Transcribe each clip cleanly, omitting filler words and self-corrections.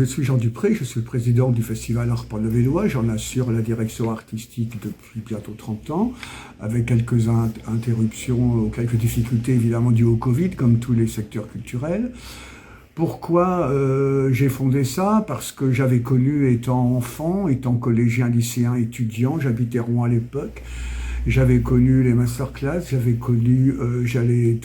je suis Jean Dupré, je suis le président du Festival Harpe en Eure-et-Loing. J'en assure la direction artistique depuis bientôt 30 ans, avec quelques interruptions, quelques difficultés évidemment dues au Covid, comme tous les secteurs culturels. Pourquoi j'ai fondé ça? Parce que j'avais connu, étant enfant, étant collégien, lycéen, étudiant, j'habitais Rouen à l'époque, j'avais connu les masterclass, j'avais connu, j'allais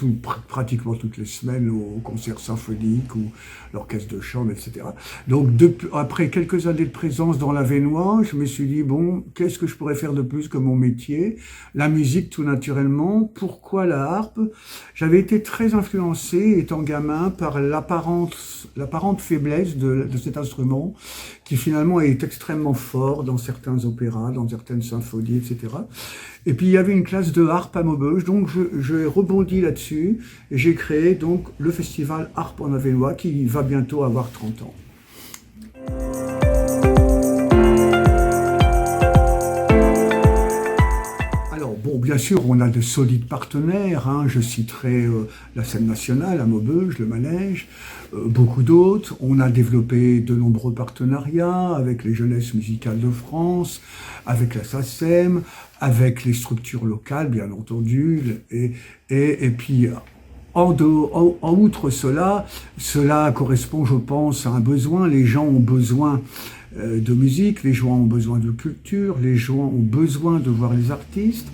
pratiquement toutes les semaines au concert symphonique ou l'orchestre de chambre, etc. Donc après quelques années de présence dans l'Avesnois, je me suis dit, bon, qu'est-ce que je pourrais faire de plus que mon métier? La musique tout naturellement. Pourquoi la harpe? J'avais été très influencé, étant gamin, par l'apparente faiblesse de cet instrument, qui finalement est extrêmement fort dans certains opéras, dans certaines symphonies, etc. Et puis il y avait une classe de harpe à Maubeuge, donc je rebondi là-dessus, et j'ai créé donc le festival Harpe en Eure-et-Loing, qui va bientôt avoir 30 ans. Bon, bien sûr, on a de solides partenaires, hein. Je citerai la scène nationale à Maubeuge, le Manège, beaucoup d'autres. On a développé de nombreux partenariats avec les Jeunesses musicales de France, avec la SACEM, avec les structures locales, bien entendu, et puis en outre cela correspond, je pense, à un besoin. Les gens ont besoin de musique, les gens ont besoin de culture, les gens ont besoin de voir les artistes.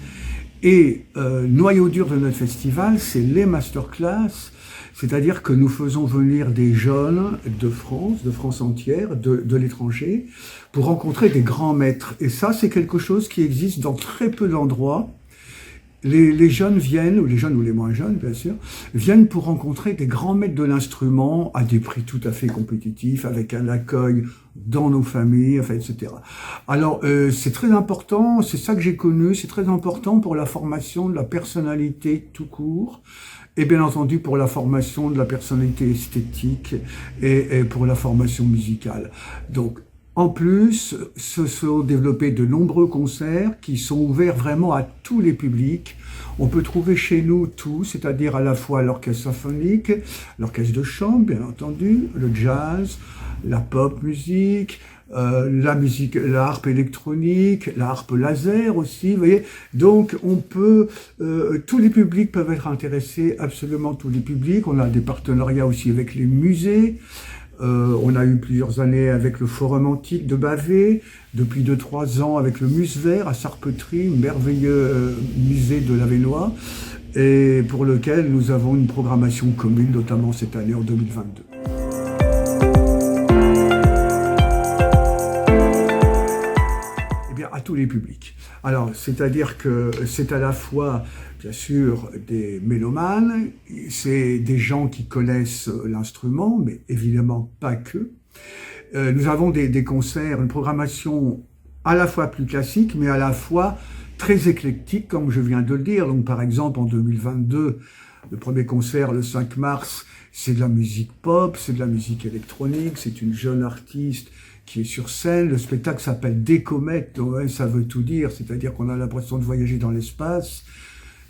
Et noyau dur de notre festival, c'est les masterclass, c'est-à-dire que nous faisons venir des jeunes de France entière, de l'étranger, pour rencontrer des grands maîtres. Et ça, c'est quelque chose qui existe dans très peu d'endroits. Les jeunes viennent, ou les jeunes ou les moins jeunes, bien sûr, viennent pour rencontrer des grands maîtres de l'instrument à des prix tout à fait compétitifs, avec un accueil dans nos familles, enfin, etc. Alors, c'est très important, c'est ça que j'ai connu, c'est très important pour la formation de la personnalité tout court, et bien entendu pour la formation de la personnalité esthétique et pour la formation musicale. Donc, en plus, se sont développés de nombreux concerts qui sont ouverts vraiment à tous les publics. On peut trouver chez nous tout, c'est-à-dire à la fois l'orchestre symphonique, l'orchestre de chambre, bien entendu, le jazz, la pop musique, la harpe électronique, la harpe laser aussi, vous voyez. Donc, tous les publics peuvent être intéressés, absolument tous les publics. On a des partenariats aussi avec les musées. On a eu plusieurs années avec le Forum Antique de Bavay, depuis 2-3 ans avec le Musevert à Sarpeutrie, merveilleux musée de l'Avesnois, et pour lequel nous avons une programmation commune, notamment cette année en 2022. Eh bien, à tous les publics. Alors, c'est-à-dire que c'est à la fois, bien sûr, des mélomanes, c'est des gens qui connaissent l'instrument, mais évidemment pas que. Nous avons des concerts, une programmation à la fois plus classique, mais à la fois très éclectique, comme je viens de le dire. Donc, par exemple, en 2022, le premier concert, le 5 mars, c'est de la musique pop, c'est de la musique électronique, c'est une jeune artiste qui est sur scène. Le spectacle s'appelle Des comètes, donc ça veut tout dire, c'est-à-dire qu'on a l'impression de voyager dans l'espace.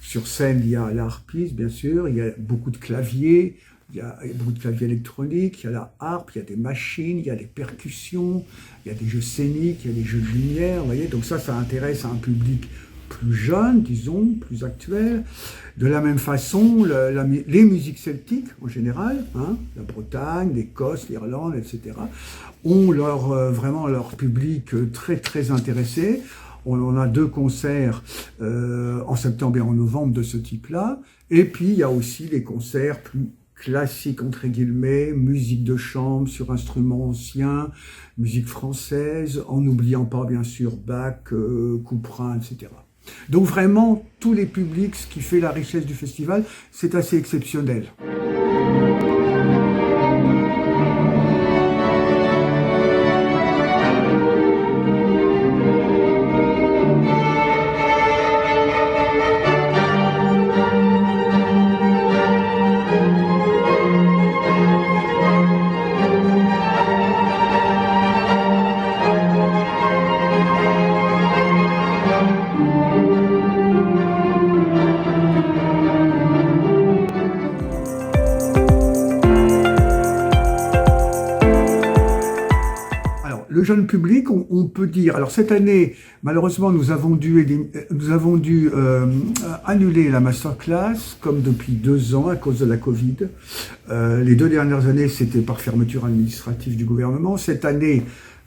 Sur scène, il y a l'harpiste, bien sûr, il y a beaucoup de claviers, il y a beaucoup de claviers électroniques, il y a la harpe, il y a des machines, il y a des percussions, il y a des jeux scéniques, il y a des jeux de lumière, vous voyez. Donc ça intéresse à un public plus jeune, disons, plus actuel. De la même façon, les musiques celtiques, en général, hein, la Bretagne, l'Écosse, l'Irlande, etc., ont vraiment leur public très, très intéressé. On a 2 concerts en septembre et en novembre de ce type-là. Et puis, il y a aussi les concerts plus classiques, entre guillemets, musique de chambre sur instruments anciens, musique française, en n'oubliant pas, bien sûr, Bach, Couperin, etc. Donc vraiment, tous les publics, ce qui fait la richesse du festival, c'est assez exceptionnel. le jeune public, on peut dire. Alors cette année, malheureusement, nous avons dû annuler la masterclass, comme depuis 2 ans à cause de la Covid. Les 2 dernières années, c'était par fermeture administrative du gouvernement. Cette année,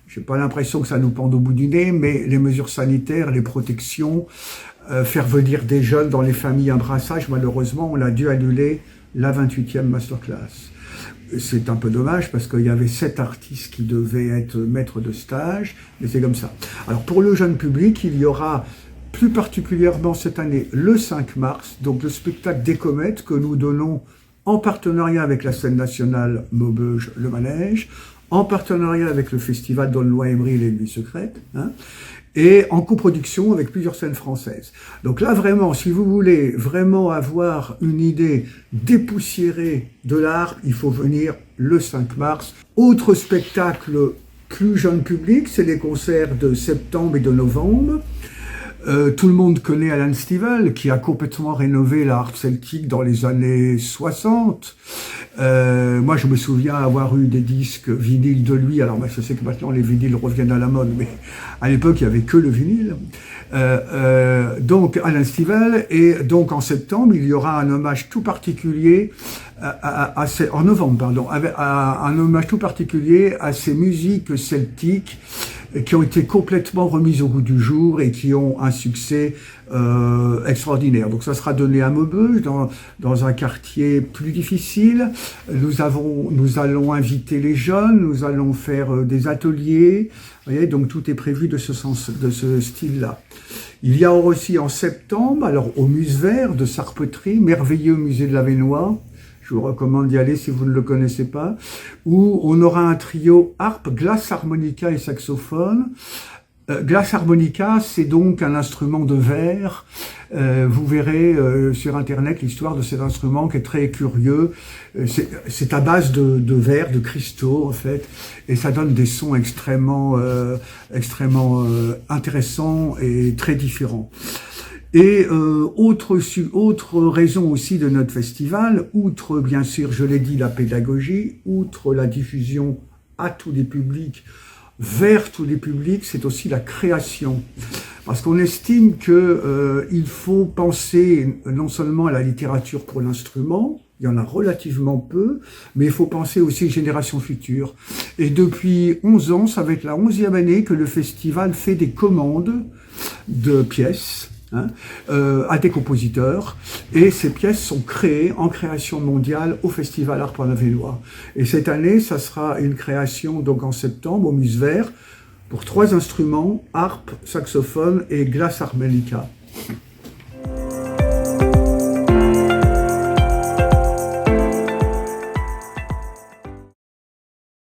j'ai pas l'impression que ça nous pende au bout du nez, mais les mesures sanitaires, les protections, faire venir des jeunes dans les familles, un brassage, malheureusement, on a dû annuler la 28e masterclass. C'est un peu dommage parce qu'il y avait 7 artistes qui devaient être maîtres de stage, mais c'est comme ça. Alors pour le jeune public, il y aura plus particulièrement cette année le 5 mars, donc le spectacle des comètes que nous donnons en partenariat avec la scène nationale Maubeuge Le Manège, en partenariat avec le festival d'Aulnoy-Emery Les Nuits Secrètes, et en coproduction avec plusieurs scènes françaises. Donc là, vraiment, si vous voulez vraiment avoir une idée dépoussiérée de l'art, il faut venir le 5 mars. Autre spectacle plus jeune public, c'est les concerts de septembre et de novembre. Tout le monde connaît Alan Stivell, qui a complètement rénové l'art celtique dans les années 60. Moi, je me souviens avoir eu des disques vinyles de lui. Alors, je sais que maintenant, les vinyles reviennent à la mode, mais à l'époque, il n'y avait que le vinyle. Donc, Alan Stivell. Et donc, en septembre, il y aura un hommage tout particulier en novembre, pardon, un hommage tout particulier à ces musiques celtiques qui ont été complètement remises au goût du jour et qui ont un succès extraordinaire. Donc ça sera donné à Maubeuge, dans un quartier plus difficile. Nous allons inviter les jeunes, nous allons faire des ateliers. Vous voyez, donc tout est prévu de ce style-là. Il y a aussi en septembre, alors au Muse Vert de Sarpeterie, merveilleux musée de l'Avesnois. Je vous recommande d'y aller si vous ne le connaissez pas, où on aura un trio harpe, glace, harmonica et saxophone. Glace harmonica, c'est donc un instrument de verre. Vous verrez sur Internet l'histoire de cet instrument qui est très curieux. C'est à base de verre, de cristaux en fait, et ça donne des sons extrêmement intéressants et très différents. Et autre raison aussi de notre festival, outre bien sûr, je l'ai dit, la pédagogie, outre la diffusion à tous les publics, vers tous les publics, c'est aussi la création. Parce qu'on estime que il faut penser non seulement à la littérature pour l'instrument, il y en a relativement peu, mais il faut penser aussi aux générations futures. Et depuis 11 ans, ça va être la 11e année que le festival fait des commandes de pièces, à des compositeurs, et ces pièces sont créées en création mondiale au Festival Art Lavennois. Et cette année, ça sera une création donc en septembre au Muse Vert pour 3 instruments, harpe, saxophone et glace harmonica.